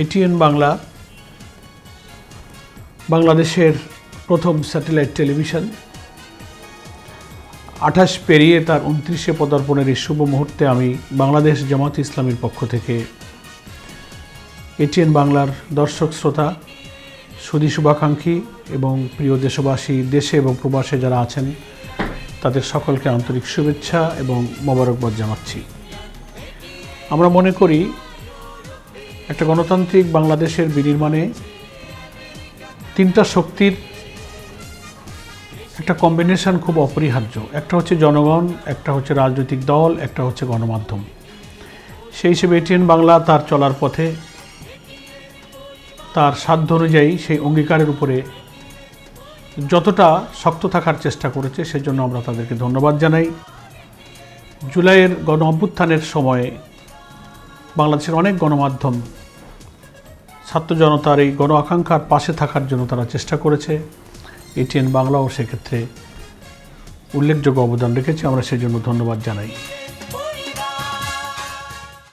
ATN Bangla বাংলাদেশের প্রথম satellite television 28 পেরিয়ে তার 29-এ পদার্পণের এই শুভ মুহূর্তে আমি বাংলাদেশ জামাত ইসলামীর পক্ষ থেকে এটিএন বাংলার দর্শক শ্রোতা সুধী শুভাকাঙ্ক্ষী এবং প্রিয় দেশবাসী দেশে এবং প্রবাসে যারা আছেন তাদের সকলকে আন্তরিক শুভেচ্ছা এবং মোবারকবাদ জানাচ্ছি। আমরা মনে করি একটা গণতান্ত্রিক বাংলাদেশের বিনির্মাণে তিনটা শক্তির একটা কম্বিনেশন খুব অপরিহার্য। একটা হচ্ছে জনগণ, একটা হচ্ছে রাজনৈতিক দল, একটা হচ্ছে গণমাধ্যম। সেই হিসেবে এটিএন বাংলা তার চলার পথে তার সাধ্য অনুযায়ী সেই অঙ্গীকারের উপরে যতটা শক্ত থাকার চেষ্টা করেছে সেজন্য আমরা তাদেরকে ধন্যবাদ জানাই। জুলাইয়ের গণ অভ্যুত্থানের সময়ে বাংলাদেশের অনেক গণমাধ্যম ছাত্র জনতার এই গণ আকাঙ্ক্ষার পাশে থাকার জন্য তারা চেষ্টা করেছে। এটিএন বাংলাও সেক্ষেত্রে উল্লেখযোগ্য অবদান রেখেছে, আমরা সেজন্য ধন্যবাদ জানাই।